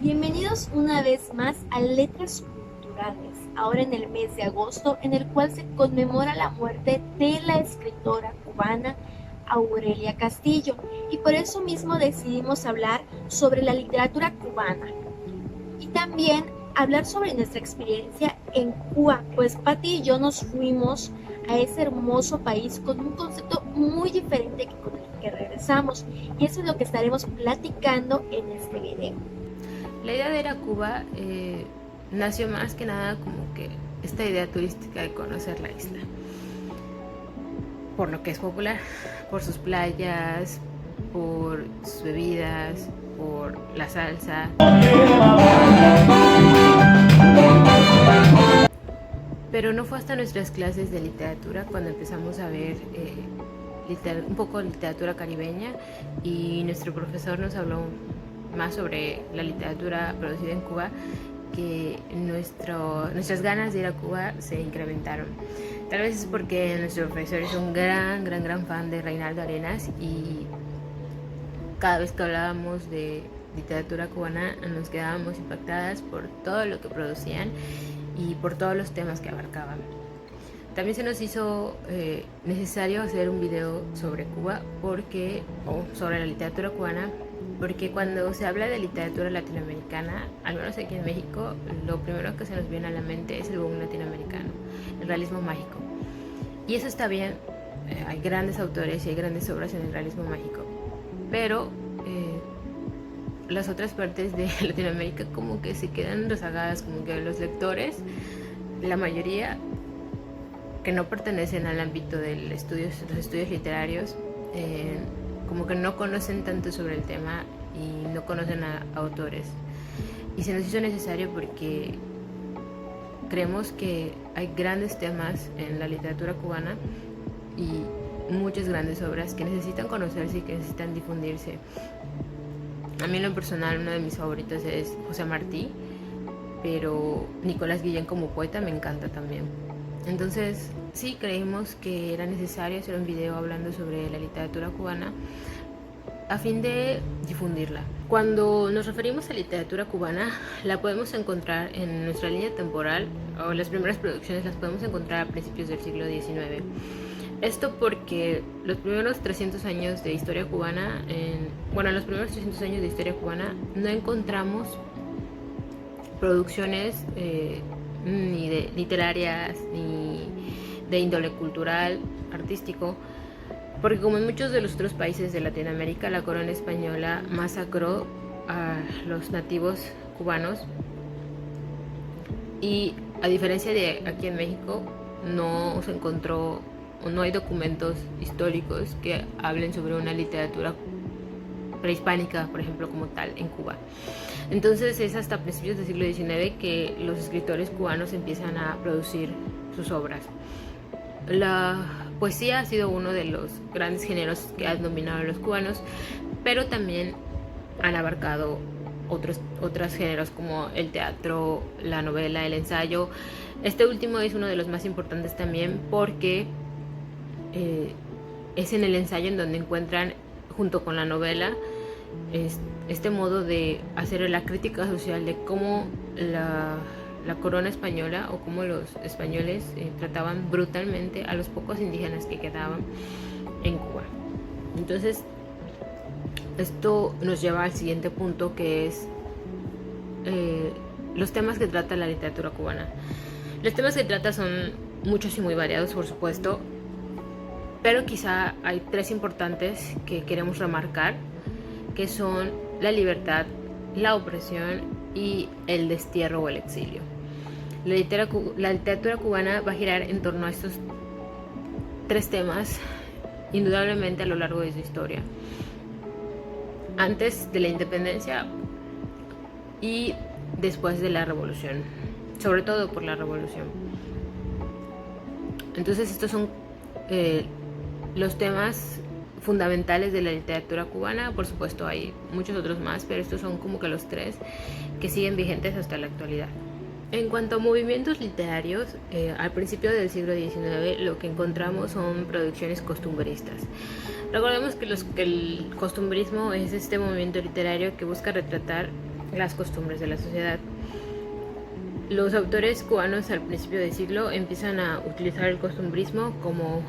Bienvenidos una vez más a Letras Culturales, ahora en el mes de agosto, en el cual se conmemora la muerte de la escritora cubana Aurelia Castillo, y por eso mismo decidimos hablar sobre la literatura cubana y también hablar sobre nuestra experiencia en Cuba, pues Patti y yo nos fuimos a ese hermoso país con un concepto muy diferente que con el que regresamos, y eso es lo que estaremos platicando en este video. La idea de ir a Cuba nació más que nada como que esta idea turística de conocer la isla. Por lo que es popular, por sus playas, por sus bebidas, por la salsa. Pero no fue hasta nuestras clases de literatura cuando empezamos a ver un poco de literatura caribeña, y nuestro profesor nos habló más sobre la literatura producida en Cuba, que nuestras ganas de ir a Cuba se incrementaron. Tal vez es porque nuestro profesor es un gran fan de Reinaldo Arenas, y cada vez que hablábamos de literatura cubana nos quedábamos impactadas por todo lo que producían y por todos los temas que abarcaban. También se nos hizo necesario hacer un video sobre Cuba sobre la literatura cubana, porque cuando se habla de literatura latinoamericana, al menos aquí en México, lo primero que se nos viene a la mente es el boom latinoamericano, el realismo mágico. Y eso está bien, hay grandes autores y hay grandes obras en el realismo mágico, pero las otras partes de Latinoamérica como que se quedan rezagadas, como que los lectores, la mayoría que no pertenecen al ámbito de los estudios literarios, como que no conocen tanto sobre el tema y no conocen a autores. Y se nos hizo necesario porque creemos que hay grandes temas en la literatura cubana y muchas grandes obras que necesitan conocerse y que necesitan difundirse. A mí en lo personal uno de mis favoritos es José Martí, pero Nicolás Guillén como poeta me encanta también. Entonces sí creímos que era necesario hacer un video hablando sobre la literatura cubana a fin de difundirla. Cuando nos referimos a literatura cubana, la podemos encontrar en nuestra línea temporal, o las primeras producciones las podemos encontrar a principios del siglo XIX. Esto porque los primeros 300 años de historia cubana, en los primeros 300 años de historia cubana no encontramos producciones ni de literarias ni de índole cultural, artístico, porque como en muchos de los otros países de Latinoamérica, la corona española masacró a los nativos cubanos, y a diferencia de aquí en México, no se encontró o no hay documentos históricos que hablen sobre una literatura prehispánica, por ejemplo, como tal, en Cuba. Entonces es hasta principios del siglo XIX que los escritores cubanos empiezan a producir sus obras. La poesía ha sido uno de los grandes géneros que han dominado a los cubanos, pero también han abarcado otros géneros como el teatro, la novela, el ensayo. Este último es uno de los más importantes también porque es en el ensayo en donde encuentran, junto con la novela, este modo de hacer la crítica social de cómo la corona española o cómo los españoles trataban brutalmente a los pocos indígenas que quedaban en Cuba. Entonces esto nos lleva al siguiente punto, que es los temas que trata la literatura cubana. Los temas que trata son muchos y muy variados, por supuesto, pero quizá hay tres importantes que queremos remarcar, que son la libertad, la opresión y el destierro o el exilio. La literatura cubana va a girar en torno a estos tres temas indudablemente a lo largo de su historia. Antes de la independencia y después de la revolución, sobre todo por la revolución. Entonces estos son los temas fundamentales de la literatura cubana. Por supuesto hay muchos otros más, pero estos son como que los tres que siguen vigentes hasta la actualidad. En cuanto a movimientos literarios, al principio del siglo XIX lo que encontramos son producciones costumbristas. Recordemos que el costumbrismo es este movimiento literario que busca retratar las costumbres de la sociedad. Los autores cubanos al principio del siglo empiezan a utilizar el costumbrismo como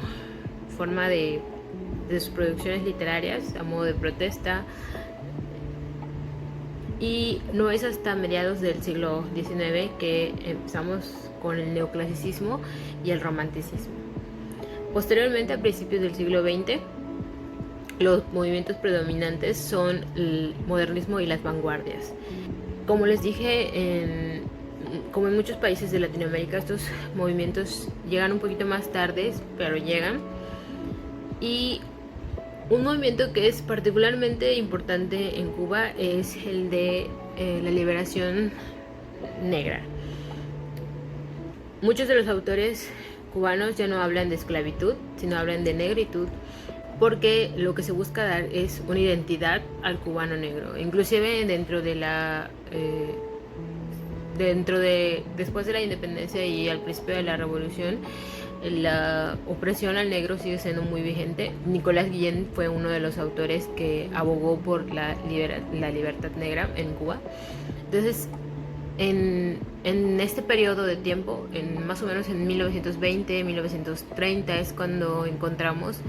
forma de sus producciones literarias a modo de protesta, y no es hasta mediados del siglo XIX que empezamos con el neoclasicismo y el romanticismo. Posteriormente, a principios del siglo XX, los movimientos predominantes son el modernismo y las vanguardias. Como les dije, como en muchos países de Latinoamérica, estos movimientos llegan un poquito más tarde, pero llegan. Y un movimiento que es particularmente importante en Cuba es el de la liberación negra. Muchos de los autores cubanos ya no hablan de esclavitud, sino hablan de negritud, porque lo que se busca dar es una identidad al cubano negro. Inclusive después de la independencia y al principio de la revolución, la opresión al negro sigue siendo muy vigente. Nicolás Guillén fue uno de los autores que abogó por la libertad negra en Cuba. Entonces, en este periodo de tiempo, más o menos en 1920, 1930, es cuando encontramos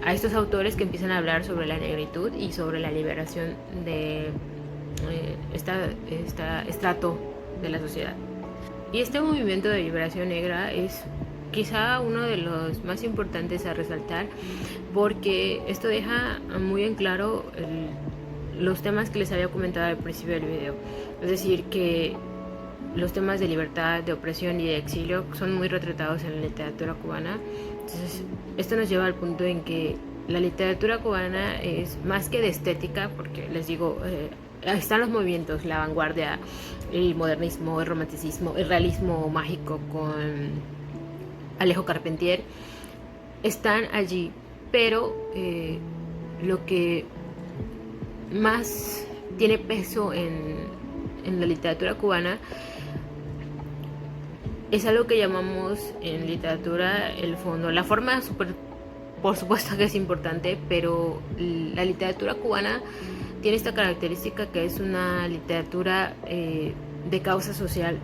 a estos autores que empiezan a hablar sobre la negritud y sobre la liberación de este estrato de la sociedad. Y este movimiento de liberación negra es quizá uno de los más importantes a resaltar, porque esto deja muy en claro los temas que les había comentado al principio del video. Es decir, que los temas de libertad, de opresión y de exilio son muy retratados en la literatura cubana. Entonces, esto nos lleva al punto en que la literatura cubana es más que de estética, porque les digo, están los movimientos, la vanguardia, el modernismo, el romanticismo, el realismo mágico con Alejo Carpentier, están allí, pero lo que más tiene peso en la literatura cubana es algo que llamamos en literatura el fondo. La forma, por supuesto que es importante, pero la literatura cubana tiene esta característica, que es una literatura de causa social.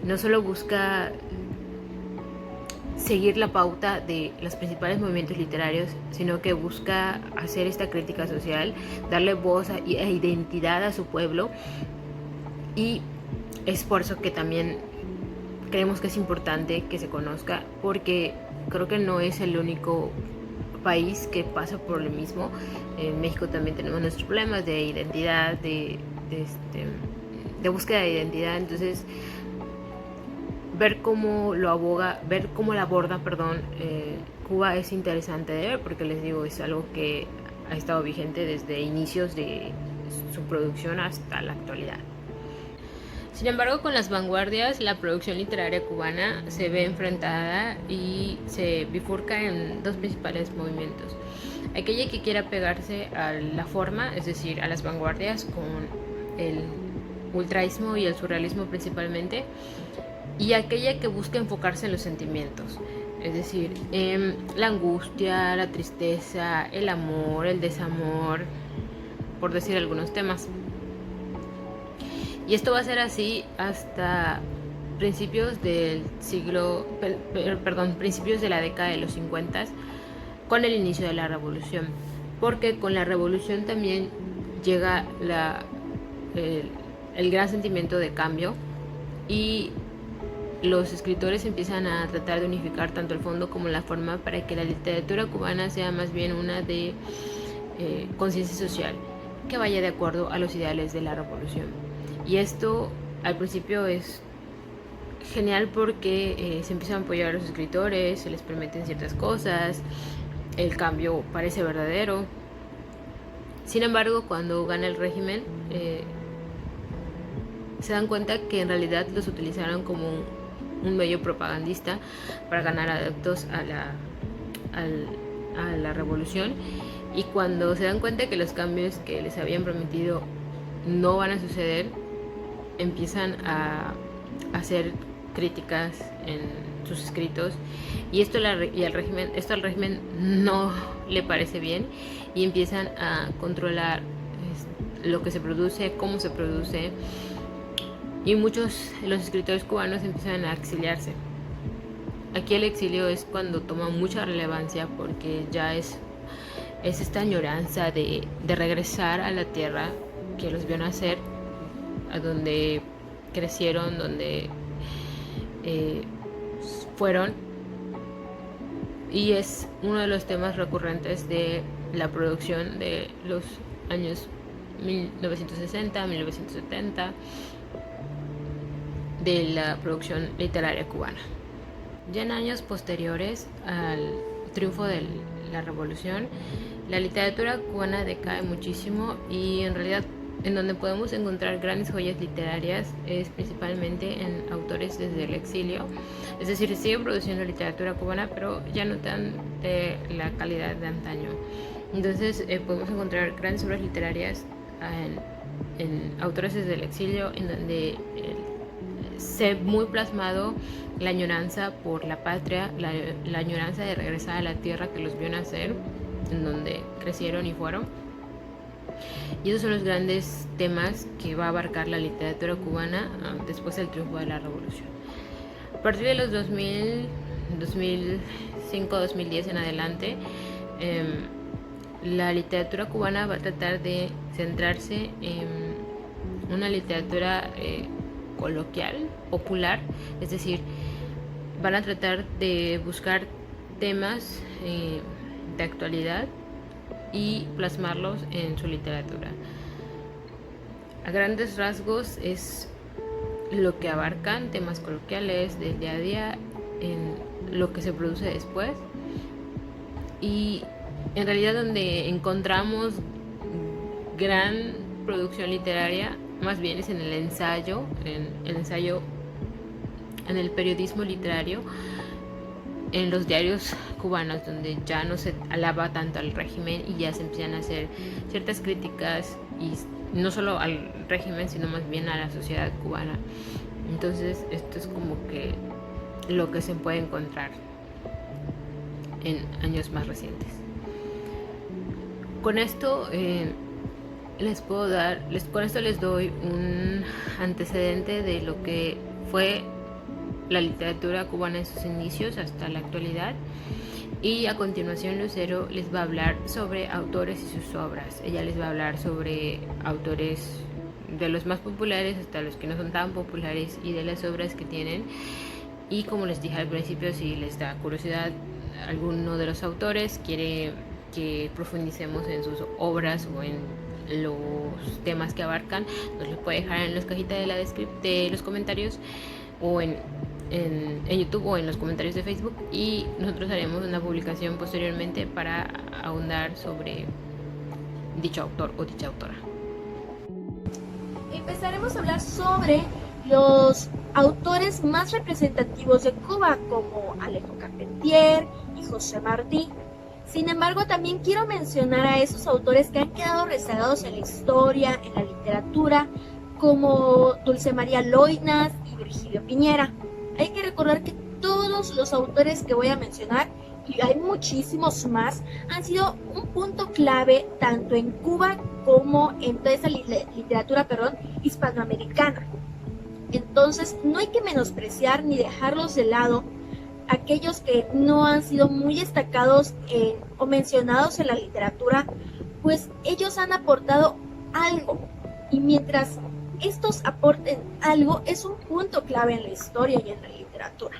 No solo busca seguir la pauta de los principales movimientos literarios, sino que busca hacer esta crítica social, darle voz e identidad a su pueblo, y es por eso que también creemos que es importante que se conozca, porque creo que no es el único país que pasa por lo mismo. En México también tenemos nuestros problemas de identidad, de búsqueda de identidad. Entonces, ver cómo la aborda, Cuba, es interesante de ver, porque les digo, es algo que ha estado vigente desde inicios de su producción hasta la actualidad. Sin embargo, con las vanguardias, la producción literaria cubana se ve enfrentada y se bifurca en dos principales movimientos. Aquella que quiera pegarse a la forma, es decir, a las vanguardias con el ultraísmo y el surrealismo principalmente, y aquella que busca enfocarse en los sentimientos, es decir, en la angustia, la tristeza, el amor, el desamor, por decir algunos temas. Y esto va a ser así hasta principios del principios de la década de los 50, con el inicio de la revolución, porque con la revolución también llega el gran sentimiento de cambio, y los escritores empiezan a tratar de unificar tanto el fondo como la forma para que la literatura cubana sea más bien una de conciencia social, que vaya de acuerdo a los ideales de la revolución. Y esto al principio es genial porque se empiezan a apoyar a los escritores, se les permiten ciertas cosas, el cambio parece verdadero. Sin embargo, cuando gana el régimen, se dan cuenta que en realidad los utilizaron como un medio propagandista para ganar adeptos a la revolución. Y cuando se dan cuenta que los cambios que les habían prometido no van a suceder, empiezan a hacer críticas en sus escritos, y esto al régimen no le parece bien, y empiezan a controlar lo que se produce, cómo se produce, y muchos de los escritores cubanos empiezan a exiliarse. Aquí el exilio es cuando toma mucha relevancia porque ya es esta añoranza de regresar a la tierra que los vio nacer, a donde crecieron, donde fueron, y es uno de los temas recurrentes de la producción de los años 1960, 1970, de la producción literaria cubana. Ya en años posteriores al triunfo de la revolución, la literatura cubana decae muchísimo, y en realidad en donde podemos encontrar grandes joyas literarias es principalmente en autores desde el exilio. Es decir, se sigue produciendo literatura cubana, pero ya no tan de la calidad de antaño. Entonces podemos encontrar grandes obras literarias en autores desde el exilio, en donde se muy plasmado la añoranza por la patria, la añoranza de regresar a la tierra que los vio nacer, en donde crecieron y fueron. Y esos son los grandes temas que va a abarcar la literatura cubana después del triunfo de la revolución. A partir de los 2000, 2005, 2010 en adelante, la literatura cubana va a tratar de centrarse en una literatura coloquial, popular, es decir, van a tratar de buscar temas de actualidad y plasmarlos en su literatura. A grandes rasgos es lo que abarcan temas coloquiales del día a día en lo que se produce después, y en realidad donde encontramos gran producción literaria más bien es en el ensayo, en el periodismo literario, en los diarios cubanos, donde ya no se alaba tanto al régimen y ya se empiezan a hacer ciertas críticas, y no solo al régimen, sino más bien a la sociedad cubana. Entonces esto es como que lo que se puede encontrar en años más recientes. Con esto les doy un antecedente de lo que fue la literatura cubana en sus inicios hasta la actualidad, y a continuación Lucero les va a hablar sobre autores y sus obras. Ella les va a hablar sobre autores de los más populares hasta los que no son tan populares y de las obras que tienen, y como les dije al principio, si les da curiosidad alguno de los autores, quiere que profundicemos en sus obras o en los temas que abarcan, nos lo puede dejar en las cajitas de los comentarios, o en YouTube o en los comentarios de Facebook, y nosotros haremos una publicación posteriormente para ahondar sobre dicho autor o dicha autora. Empezaremos a hablar sobre los autores más representativos de Cuba, como Alejo Carpentier y José Martí. Sin embargo, también quiero mencionar a esos autores que han quedado rezagados en la historia, en la literatura, como Dulce María Loinas y Virgilio Piñera. Hay que recordar que todos los autores que voy a mencionar, y hay muchísimos más, han sido un punto clave tanto en Cuba como en toda esa literatura hispanoamericana. Entonces, no hay que menospreciar ni dejarlos de lado aquellos que no han sido muy destacados o mencionados en la literatura, pues ellos han aportado algo, y mientras estos aporten algo, es un punto clave en la historia y en la literatura.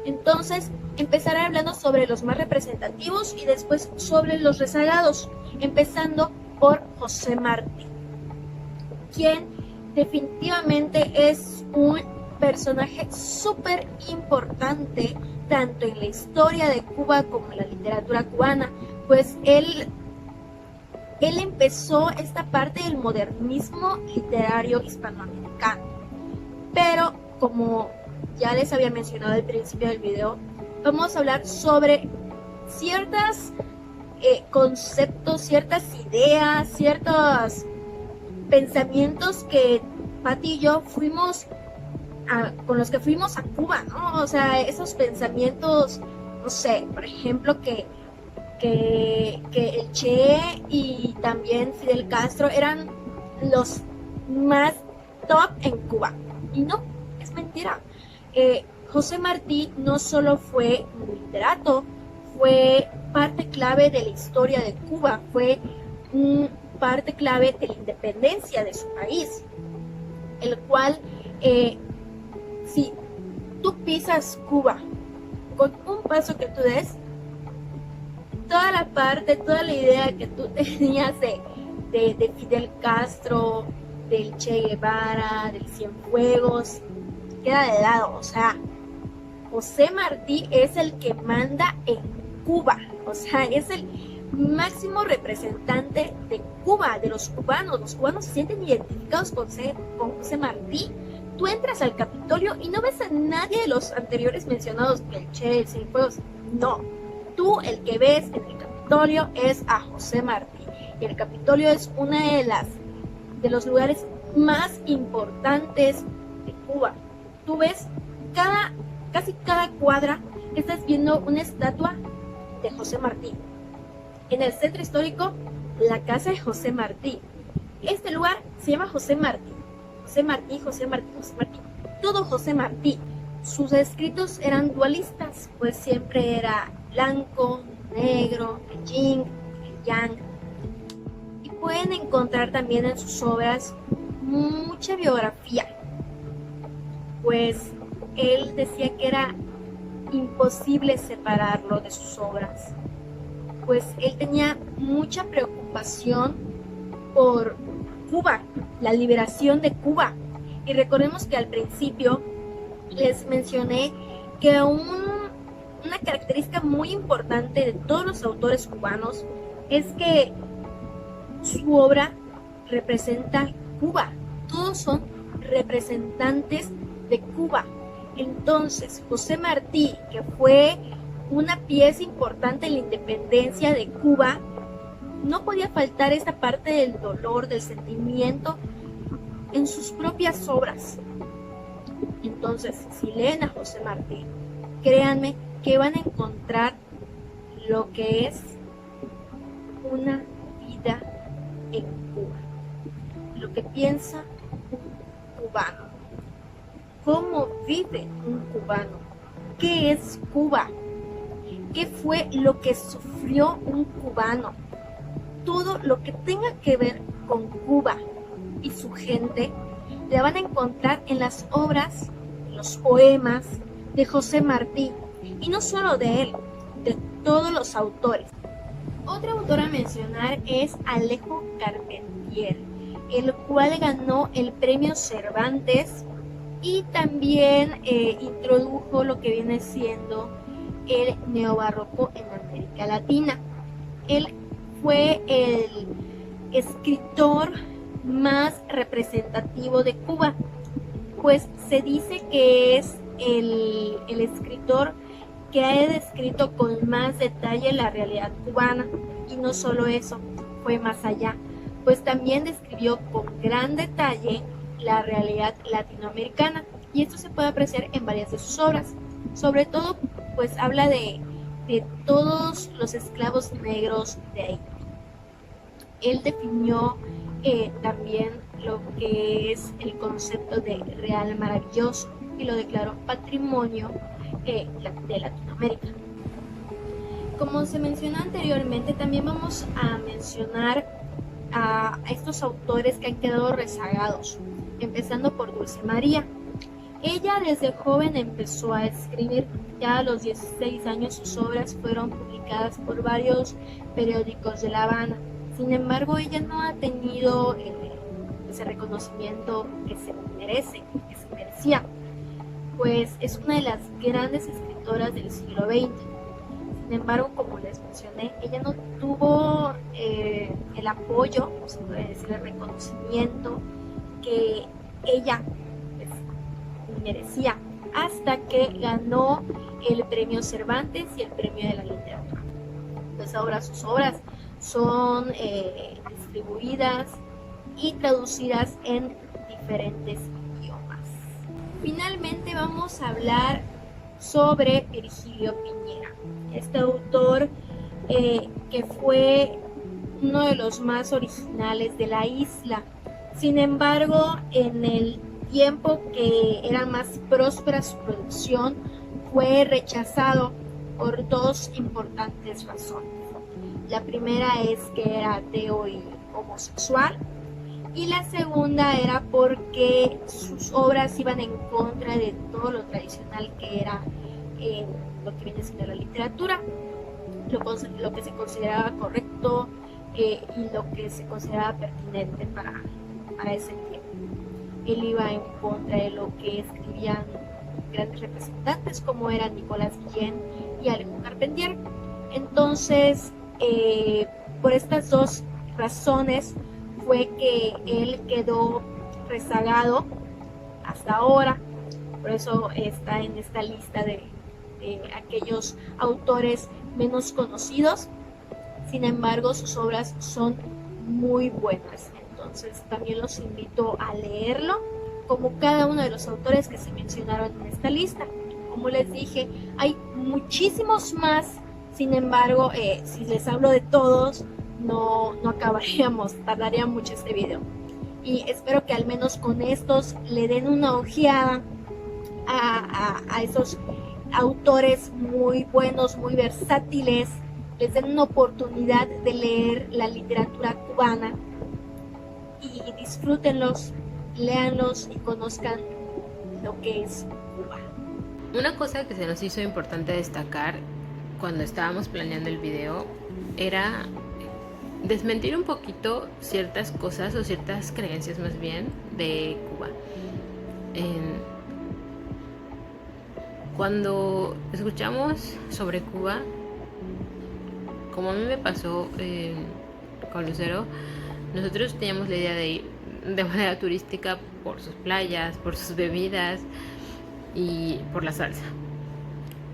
Entonces, empezaré hablando sobre los más representativos y después sobre los rezagados, empezando por José Martí, quien definitivamente es un personaje súper importante tanto en la historia de Cuba como en la literatura cubana, pues él empezó esta parte del modernismo literario hispanoamericano. Pero como ya les había mencionado al principio del video, vamos a hablar sobre ciertos conceptos, ciertas ideas, ciertos pensamientos que Pati y yo con los que fuimos a Cuba, ¿no? O sea, esos pensamientos, no sé, por ejemplo, que el Che y también Fidel Castro eran los más top en Cuba. Y no, es mentira. José Martí no solo fue un literato, fue parte clave de la historia de Cuba, fue parte clave de la independencia de su país, el cual, si tú pisas Cuba con un paso que tú des, toda la parte, toda la idea que tú tenías de Fidel Castro, del Che Guevara, del Cienfuegos, queda de lado. O sea, José Martí es el que manda en Cuba, o sea, es el máximo representante de Cuba, de los cubanos se sienten identificados con José Martí. Tú entras al Capitolio y no ves a nadie de los anteriores mencionados, el Che, el Cienfuegos, no, tú el que ves en el Capitolio es a José Martí, y el Capitolio es una de los lugares más importantes de Cuba. Tú ves casi cada cuadra estás viendo una estatua de José Martí. En el centro histórico, la casa de José Martí. Este lugar se llama José Martí. José Martí, José Martí, José Martí. Todo José Martí. Sus escritos eran dualistas, pues siempre era blanco, negro, el yin, el yang. Y pueden encontrar también en sus obras mucha biografía, pues él decía que era imposible separarlo de sus obras, pues él tenía mucha preocupación por Cuba, la liberación de Cuba. Y recordemos que al principio les mencioné que una característica muy importante de todos los autores cubanos es que su obra representa Cuba. Todos son representantes de Cuba. Entonces, José Martí, que fue una pieza importante en la independencia de Cuba, no podía faltar esta parte del dolor, del sentimiento en sus propias obras. Entonces, si leen a José Martí, créanme que van a encontrar lo que es una vida en Cuba, lo que piensa un cubano, cómo vive un cubano, qué es Cuba, qué fue lo que sufrió un cubano. Todo lo que tenga que ver con Cuba y su gente la van a encontrar en las obras, en los poemas de José Martí, y no solo de él, de todos los autores. Otro autor a mencionar es Alejo Carpentier, el cual ganó el premio Cervantes y también introdujo lo que viene siendo el neobarroco en América Latina. Él fue el escritor más representativo de Cuba, pues se dice que es el escritor que ha descrito con más detalle la realidad cubana, y no solo eso, fue más allá, pues también describió con gran detalle la realidad latinoamericana, y esto se puede apreciar en varias de sus obras. Sobre todo, pues habla de todos los esclavos negros de Haití. Él definió también lo que es el concepto de real maravilloso y lo declaró patrimonio de Latinoamérica. Como se mencionó anteriormente, también vamos a mencionar a estos autores que han quedado rezagados, empezando por Dulce María. Ella desde joven empezó a escribir. Ya a los 16 años sus obras fueron publicadas por varios periódicos de La Habana. Sin embargo, ella no ha tenido ese reconocimiento que se merece, que se merecía, pues es una de las grandes escritoras del siglo XX. Sin embargo, como les mencioné, ella no tuvo el apoyo, o se puede decir el reconocimiento que ella merecía, hasta que ganó el premio Cervantes y el premio de la literatura. Pues ahora sus obras son distribuidas y traducidas en diferentes idiomas. Finalmente vamos a hablar sobre Virgilio Piñera, este autor que fue uno de los más originales de la isla, Sin embargo, en el tiempo que era más próspera su producción, fue rechazado por dos importantes razones. La primera es que era ateo y homosexual, y la segunda era porque sus obras iban en contra de todo lo tradicional que era lo que viene siendo la literatura, lo que se consideraba correcto y lo que se consideraba pertinente para ese tiempo. Él iba en contra de lo que escribían grandes representantes como eran Nicolás Guillén y Alejo Carpentier. Entonces, por estas dos razones fue que él quedó rezagado hasta ahora. Por eso está en esta lista de aquellos autores menos conocidos. Sin embargo, sus obras son muy buenas. Entonces, también los invito a leerlo, como cada uno de los autores que se mencionaron en esta lista. Como les dije, hay muchísimos más. Sin embargo, si les hablo de todos, no acabaríamos, tardaría mucho este video. Y espero que al menos con estos le den una ojeada a esos autores muy buenos, muy versátiles, les den una oportunidad de leer la literatura cubana y disfrútenlos, léanlos y conozcan lo que es Cuba. Una cosa que se nos hizo importante destacar cuando estábamos planeando el video era desmentir un poquito ciertas cosas o ciertas creencias más bien de Cuba. Cuando escuchamos sobre Cuba, como a mí me pasó con Lucero, nosotros teníamos la idea de ir de manera turística por sus playas, por sus bebidas y por la salsa.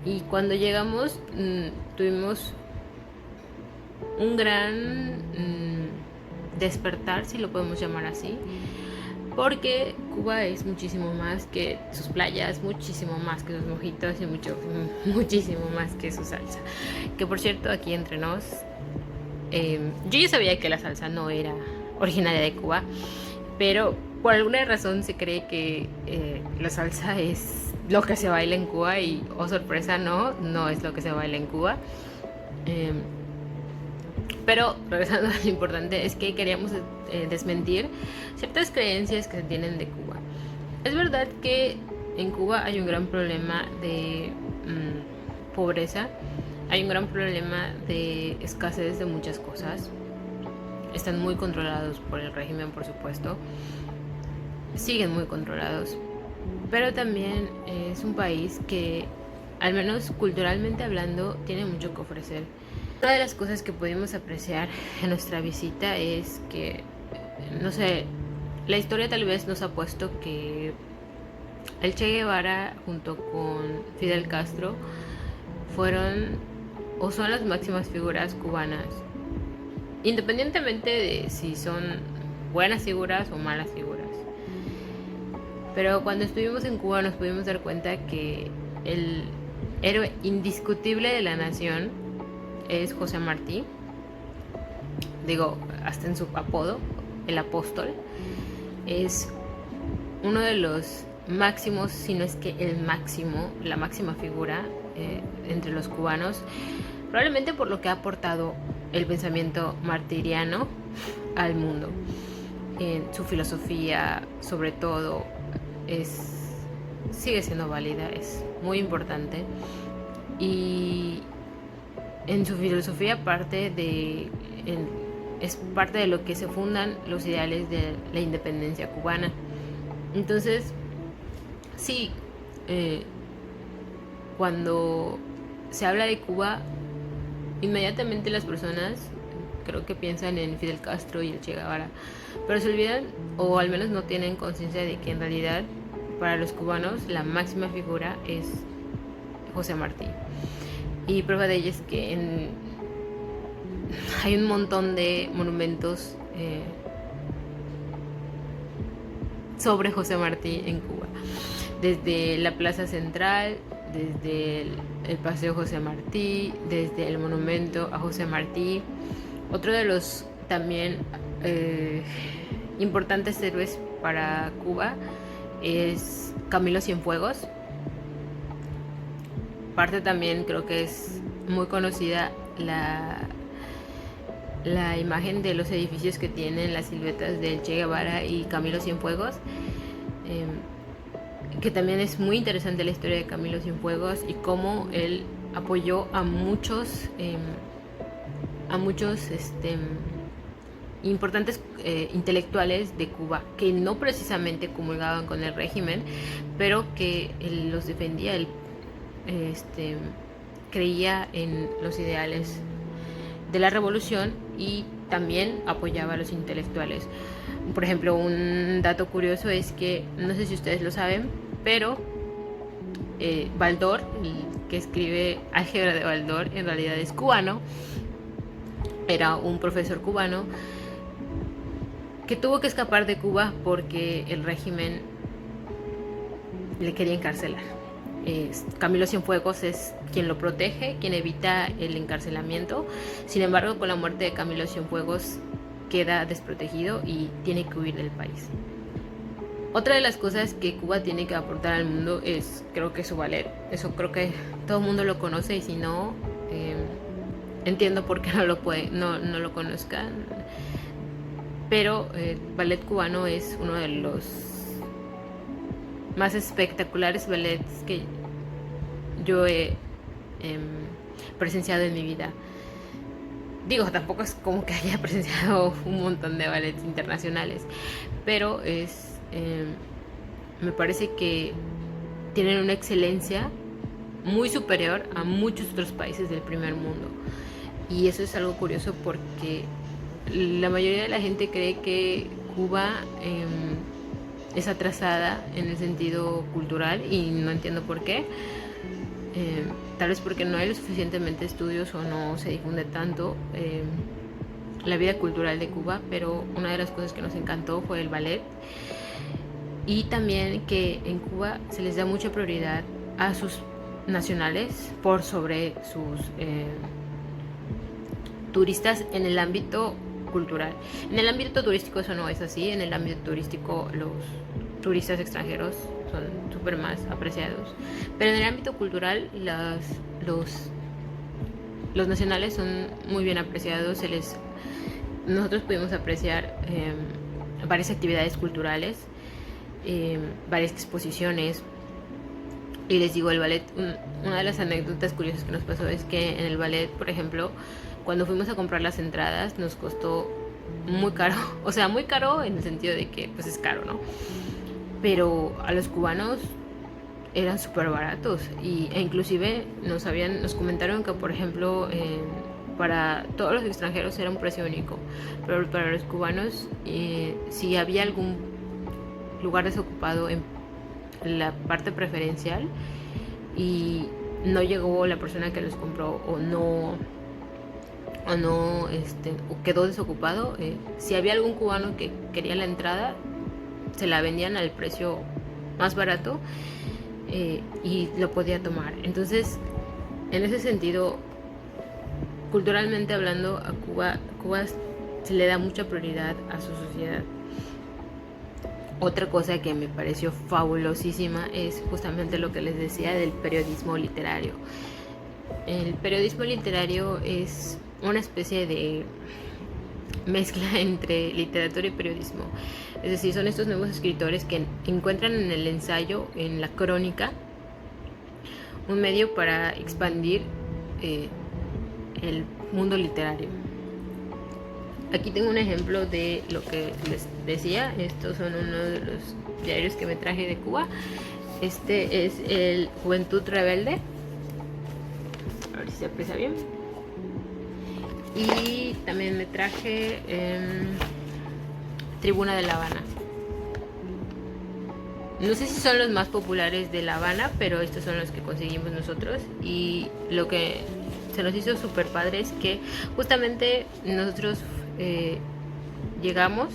Y cuando llegamos tuvimos un gran despertar, si lo podemos llamar así, porque Cuba es muchísimo más que sus playas, muchísimo más que sus mojitos y muchísimo más que su salsa. Que por cierto, aquí entre nos, yo ya sabía que la salsa no era originaria de Cuba, pero por alguna razón se cree que la salsa es lo que se baila en Cuba y, oh sorpresa, no es lo que se baila en Cuba. Pero regresando a lo importante, es que queríamos desmentir ciertas creencias que se tienen de Cuba. Es verdad que en Cuba hay un gran problema de pobreza, hay un gran problema de escasez de muchas cosas. Están muy controlados por el régimen, por supuesto. Siguen muy controlados. Pero también es un país que, al menos culturalmente hablando, tiene mucho que ofrecer. Una de las cosas que pudimos apreciar en nuestra visita es que, no sé, la historia tal vez nos ha puesto que el Che Guevara junto con Fidel Castro fueron o son las máximas figuras cubanas, independientemente de si son buenas figuras o malas figuras. Pero cuando estuvimos en Cuba nos pudimos dar cuenta que el héroe indiscutible de la nación es José Martí. Digo, hasta en su apodo, el apóstol. Es uno de los máximos, si no es que el máximo, la máxima figura entre los cubanos, probablemente por lo que ha aportado el pensamiento martiriano al mundo. Su filosofía, sobre todo, sigue siendo válida, es muy importante. Y en su filosofía es parte de lo que se fundan los ideales de la independencia cubana. Entonces, sí, cuando se habla de Cuba, inmediatamente las personas creo que piensan en Fidel Castro y el Che Guevara, pero se olvidan, o al menos no tienen conciencia de que en realidad para los cubanos la máxima figura es José Martí. Y prueba de ello es que hay un montón de monumentos sobre José Martí en Cuba, desde la Plaza Central, desde el Paseo José Martí, desde el monumento a José Martí. Otro de los también importantes héroes para Cuba es Camilo Cienfuegos. Parte también creo que es muy conocida la imagen de los edificios que tienen las siluetas del Che Guevara y Camilo Cienfuegos, que también es muy interesante la historia de Camilo Cienfuegos y cómo él apoyó a muchos importantes intelectuales de Cuba que no precisamente comulgaban con el régimen, pero que él los defendía. Él creía en los ideales de la revolución y también apoyaba a los intelectuales. Por ejemplo, un dato curioso es que, no sé si ustedes lo saben, pero Baldor, el que escribe Álgebra de Baldor, en realidad es cubano. Era un profesor cubano que tuvo que escapar de Cuba porque el régimen le quería encarcelar. Camilo Cienfuegos es quien lo protege, quien evita el encarcelamiento. Sin embargo, con la muerte de Camilo Cienfuegos queda desprotegido y tiene que huir del país. Otra de las cosas que Cuba tiene que aportar al mundo es, creo que su ballet. Eso creo que todo el mundo lo conoce, y si no, entiendo por qué no lo conozcan. Pero el ballet cubano es uno de los más espectaculares ballets que yo he presenciado en mi vida. Digo, tampoco es como que haya presenciado un montón de ballets internacionales, pero me parece que tienen una excelencia muy superior a muchos otros países del primer mundo. Y eso es algo curioso porque la mayoría de la gente cree que Cuba es atrasada en el sentido cultural, y no entiendo por qué. Tal vez porque no hay lo suficientemente estudios o no se difunde tanto la vida cultural de Cuba, pero una de las cosas que nos encantó fue el ballet, y también que en Cuba se les da mucha prioridad a sus nacionales por sobre sus turistas en el ámbito cultural. En el ámbito turístico eso no es así. En el ámbito turístico los turistas extranjeros son súper más apreciados, pero en el ámbito cultural los nacionales son muy bien apreciados. Nosotros pudimos apreciar varias actividades culturales, varias exposiciones. Y les digo, el ballet, una de las anécdotas curiosas que nos pasó es que en el ballet, por ejemplo, cuando fuimos a comprar las entradas nos costó muy caro. O sea, muy caro en el sentido de que pues es caro, ¿no? Pero a los cubanos eran súper baratos, e inclusive nos comentaron que, por ejemplo, para todos los extranjeros era un precio único, pero para los cubanos, si había algún lugar desocupado en la parte preferencial y no llegó la persona que los compró o quedó desocupado, si había algún cubano que quería la entrada, se la vendían al precio más barato y lo podía tomar. Entonces, en ese sentido, culturalmente hablando, a Cuba se le da mucha prioridad a su sociedad. Otra cosa que me pareció fabulosísima es justamente lo que les decía del periodismo literario. El periodismo literario es una especie de mezcla entre literatura y periodismo. Es decir, son estos nuevos escritores que encuentran en el ensayo, en la crónica, un medio para expandir el mundo literario. Aquí tengo un ejemplo de lo que les decía. Estos son uno de los diarios que me traje de Cuba. Este es el Juventud Rebelde. A ver si se aprecia bien. Y también me traje Tribuna de La Habana. No sé si son los más populares de La Habana, pero estos son los que conseguimos nosotros. Y lo que se nos hizo súper padre es que justamente nosotros llegamos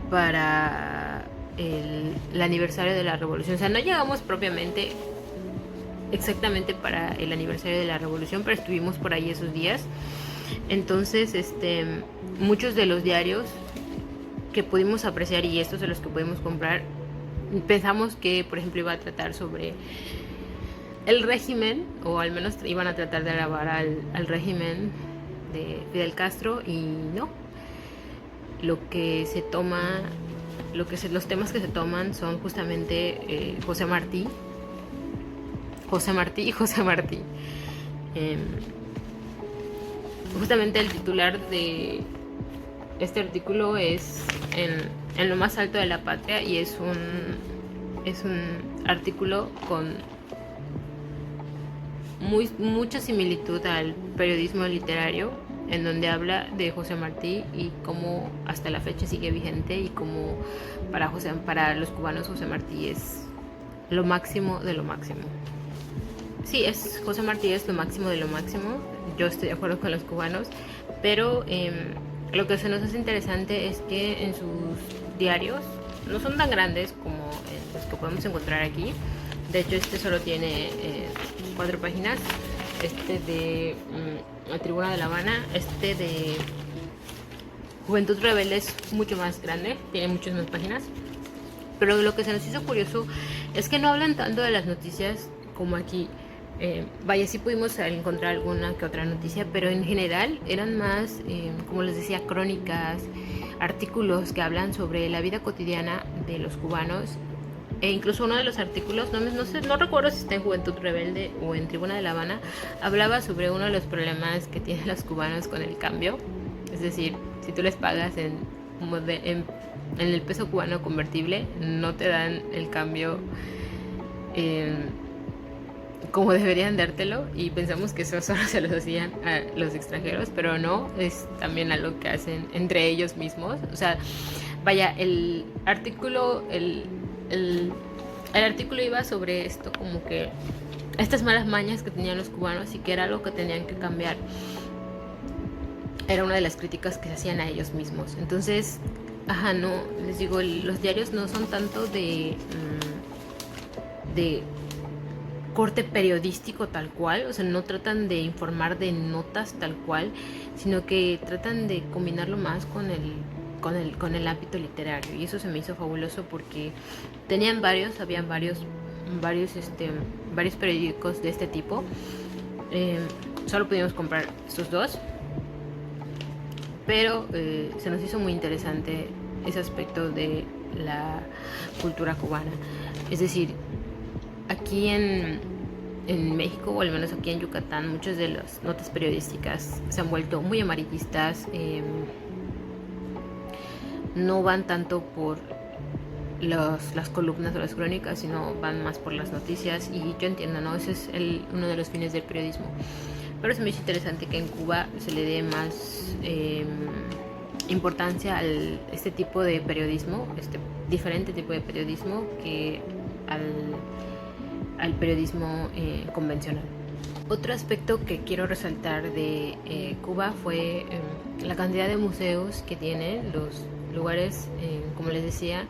para el aniversario de la revolución. O sea, no llegamos propiamente exactamente para el aniversario de la revolución, pero estuvimos por ahí esos días. Entonces, muchos de los diarios que pudimos apreciar y estos de los que pudimos comprar, pensamos que, por ejemplo, iba a tratar sobre el régimen, o al menos iban a tratar de alabar al régimen de Fidel Castro, y no. Los temas que se toman son justamente José Martí. Justamente el titular de este artículo es en lo más alto de la patria, y es un artículo con mucha similitud al periodismo literario, en donde habla de José Martí y cómo hasta la fecha sigue vigente, y cómo para los cubanos José Martí es lo máximo de lo máximo. Sí, José Martí es lo máximo de lo máximo. Yo estoy de acuerdo con los cubanos, pero lo que se nos hace interesante es que en sus diarios no son tan grandes como los que podemos encontrar aquí. De hecho, solo tiene 4 páginas. De La Tribuna de La Habana, de Juventud Rebelde es mucho más grande, tiene muchas más páginas. Pero lo que se nos hizo curioso es que no hablan tanto de las noticias como aquí. Sí pudimos encontrar alguna que otra noticia, pero en general eran más, como les decía, crónicas, artículos que hablan sobre la vida cotidiana de los cubanos. E incluso uno de los artículos, no recuerdo si está en Juventud Rebelde o en Tribuna de La Habana, hablaba sobre uno de los problemas que tienen los cubanos con el cambio. Es decir, si tú les pagas en el peso cubano convertible, no te dan el cambio como deberían dártelo, y pensamos que eso solo se los hacían a los extranjeros, pero no, es también algo que hacen entre ellos mismos. O sea, el artículo iba sobre esto, como que estas malas mañas que tenían los cubanos y que era algo que tenían que cambiar. Era una de las críticas que se hacían a ellos mismos. Entonces, no, les digo, los diarios no son tanto de corte periodístico tal cual, o sea, no tratan de informar de notas tal cual, sino que tratan de combinarlo más con el ámbito literario, y eso se me hizo fabuloso porque habían varios periódicos de este tipo. Solo pudimos comprar estos 2, pero se nos hizo muy interesante ese aspecto de la cultura cubana. Es decir, aquí en México, o al menos aquí en Yucatán, muchas de las notas periodísticas se han vuelto muy amarillistas. No van tanto por las columnas o las crónicas, sino van más por las noticias, y yo entiendo, ¿no? Ese es uno de los fines del periodismo. Pero se me hizo interesante que en Cuba se le dé más importancia a este tipo de periodismo, diferente tipo de periodismo, que al periodismo convencional. Otro aspecto que quiero resaltar de Cuba fue la cantidad de museos que tiene, los lugares, como les decía,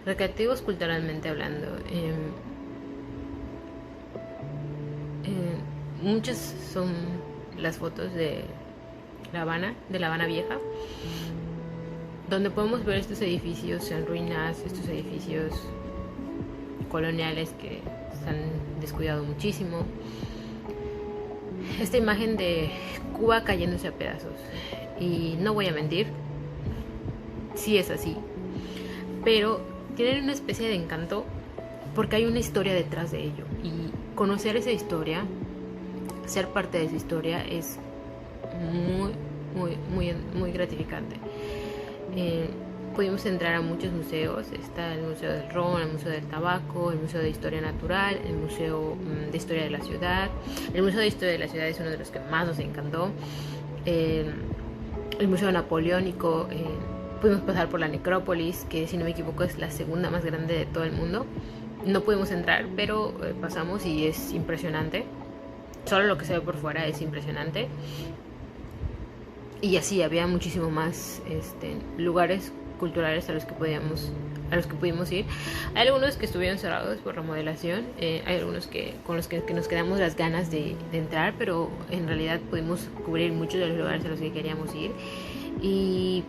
recreativos culturalmente hablando. Muchas son las fotos de La Habana Vieja, donde podemos ver estos edificios en ruinas, estos edificios coloniales que se han descuidado muchísimo. Esta imagen de Cuba cayéndose a pedazos, y no voy a mentir, sí es así, pero tienen una especie de encanto porque hay una historia detrás de ello, y conocer esa historia, ser parte de esa historia, es muy, muy, muy, muy gratificante. Pudimos entrar a muchos museos. Está el Museo del Ron, el Museo del Tabaco, el Museo de Historia Natural, el Museo de Historia de la Ciudad. El Museo de Historia de la Ciudad es uno de los que más nos encantó. El Museo Napoleónico. Pudimos pasar por la Necrópolis, que si no me equivoco es la segunda más grande de todo el mundo. No pudimos entrar, pero pasamos, y es impresionante. Solo lo que se ve por fuera es impresionante. Y así había muchísimo más lugares culturales a los que podíamos a los que pudimos ir. Hay algunos que estuvieron cerrados por remodelación, hay algunos con los que nos quedamos las ganas de entrar, pero en realidad pudimos cubrir muchos de los lugares a los que queríamos ir. Y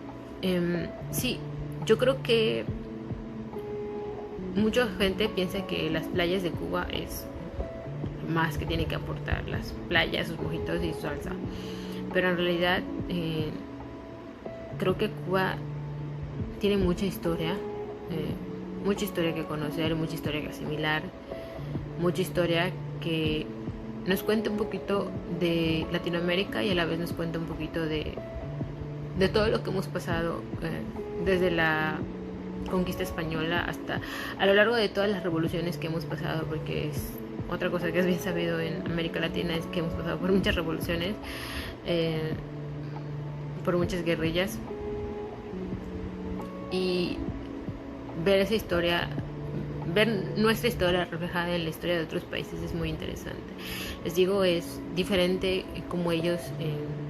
sí, yo creo que mucha gente piensa que las playas de Cuba es más que tiene que aportar, las playas, sus mojitos y su salsa, pero en realidad creo que Cuba tiene mucha historia que conocer, mucha historia que asimilar, mucha historia que nos cuenta un poquito de Latinoamérica y a la vez nos cuenta un poquito de todo lo que hemos pasado desde la conquista española hasta a lo largo de todas las revoluciones que hemos pasado, porque es otra cosa que es bien sabido en América Latina, es que hemos pasado por muchas revoluciones, por muchas guerrillas, y ver esa historia, ver nuestra historia reflejada en la historia de otros países es muy interesante. Les digo, es diferente cómo ellos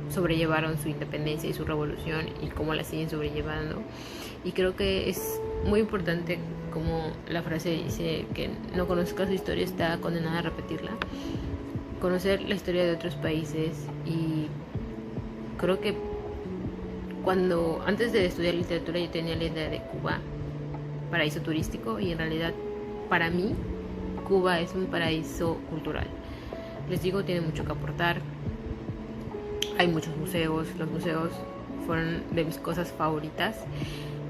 sobrellevaron su independencia y su revolución y cómo la siguen sobrellevando, y creo que es muy importante, como la frase dice, que no conozca su historia está condenada a repetirla. Conocer la historia de otros países, y creo que antes de estudiar literatura yo tenía la idea de Cuba paraíso turístico, y en realidad para mí Cuba es un paraíso cultural. Les digo, tiene mucho que aportar, hay muchos museos, los museos fueron de mis cosas favoritas,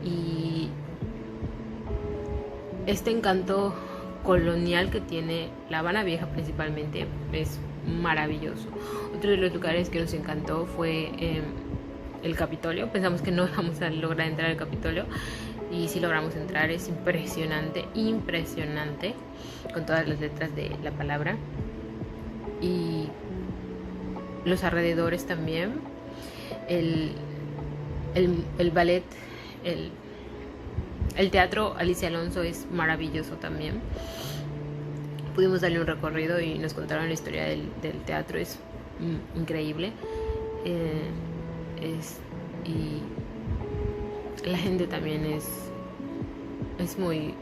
y este encanto colonial que tiene La Habana Vieja principalmente es maravilloso. Otro de los lugares que nos encantó fue el Capitolio. Pensamos que no íbamos a lograr entrar al Capitolio, y sí logramos entrar. Es impresionante, impresionante, con todas las letras de la palabra. Y los alrededores también, el ballet, el teatro Alicia Alonso es maravilloso también. Pudimos darle un recorrido y nos contaron la historia del teatro, es increíble. Y la gente también es muy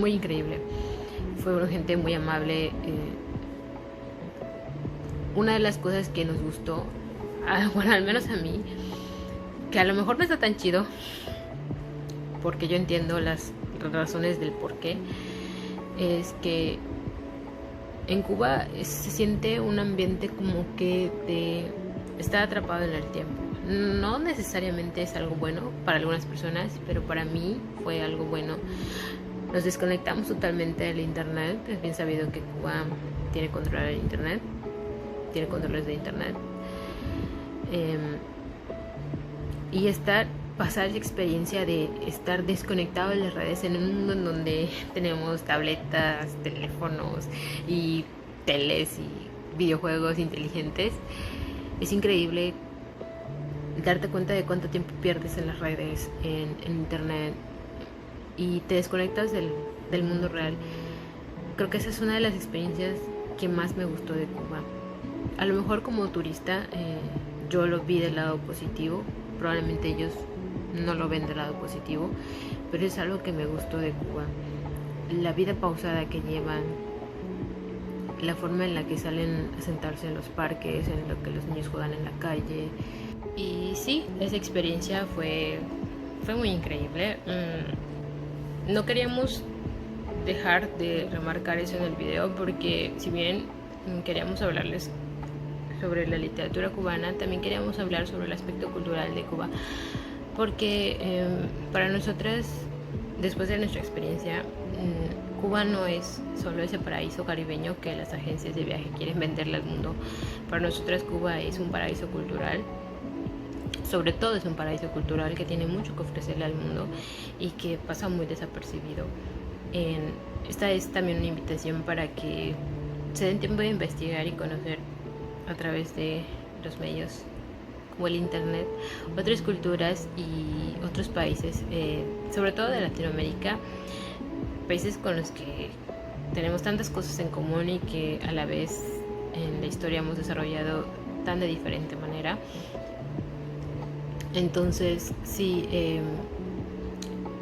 increíble. Fue una gente muy amable. Una de las cosas que nos gustó, bueno, al menos a mí, que a lo mejor no está tan chido, porque yo entiendo las razones del por qué, es que en Cuba se siente un ambiente como que está atrapado en el tiempo. No necesariamente es algo bueno para algunas personas, pero para mí fue algo bueno. Nos desconectamos totalmente del internet. Es bien sabido que Cuba tiene control del internet, tiene controles de internet, y pasar esa experiencia de estar desconectado de las redes en un mundo en donde tenemos tabletas, teléfonos y teles y videojuegos inteligentes. Es increíble darte cuenta de cuánto tiempo pierdes en las redes, en internet, y te desconectas del mundo real. Creo que esa es una de las experiencias que más me gustó de Cuba. A lo mejor como turista yo lo vi del lado positivo, probablemente ellos no lo ven del lado positivo, pero es algo que me gustó de Cuba. La vida pausada que llevan, la forma en la que salen a sentarse en los parques, en lo que los niños juegan en la calle. Y sí, esa experiencia fue muy increíble. No queríamos dejar de remarcar eso en el video, porque si bien queríamos hablarles sobre la literatura cubana, también queríamos hablar sobre el aspecto cultural de Cuba, porque para nosotras, después de nuestra experiencia, Cuba no es solo ese paraíso caribeño que las agencias de viaje quieren venderle al mundo. Para nosotras Cuba es un paraíso cultural. Sobre todo es un paraíso cultural que tiene mucho que ofrecerle al mundo y que pasa muy desapercibido. Esta es también una invitación para que se den tiempo de investigar y conocer a través de los medios como el internet otras culturas y otros países, sobre todo de Latinoamérica, países con los que tenemos tantas cosas en común y que a la vez en la historia hemos desarrollado tan de diferente manera. Entonces sí,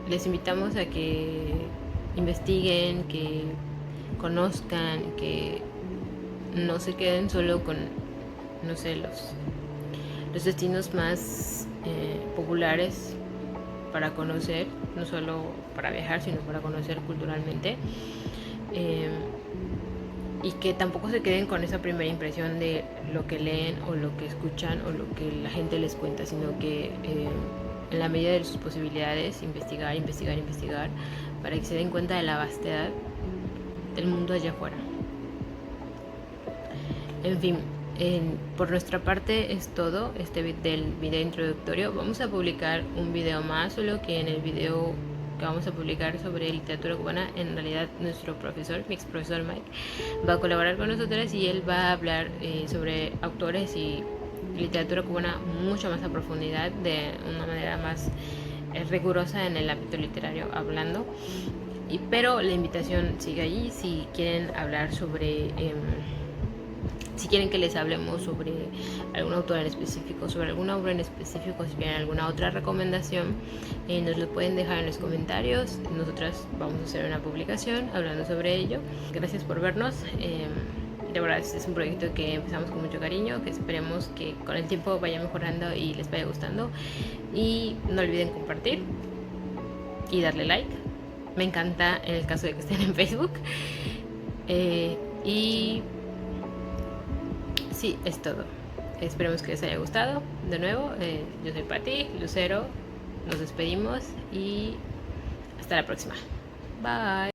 les invitamos a que investiguen, que conozcan, que no se queden solo con, no sé, los destinos más populares para conocer, no solo para viajar, sino para conocer culturalmente. Y que tampoco se queden con esa primera impresión de lo que leen o lo que escuchan o lo que la gente les cuenta, sino que en la medida de sus posibilidades investigar para que se den cuenta de la vastedad del mundo allá afuera. En fin, por nuestra parte es todo del video introductorio. Vamos a publicar un video más, solo que en el video que vamos a publicar sobre literatura cubana, en realidad nuestro profesor, mi ex profesor Mike, va a colaborar con nosotras y él va a hablar sobre autores y literatura cubana mucho más a profundidad, de una manera más rigurosa en el ámbito literario hablando. Pero la invitación sigue allí si quieren hablar sobre... si quieren que les hablemos sobre algún autor en específico, sobre alguna obra en específico, si tienen alguna otra recomendación, nos lo pueden dejar en los comentarios. Nosotras vamos a hacer una publicación hablando sobre ello. Gracias por vernos. De verdad, este es un proyecto que empezamos con mucho cariño, que esperemos que con el tiempo vaya mejorando y les vaya gustando. Y no olviden compartir y darle like. Me encanta en el caso de que estén en Facebook. Y sí, es todo. Esperemos que les haya gustado. De nuevo, yo soy Patti Lucero. Nos despedimos y hasta la próxima. Bye.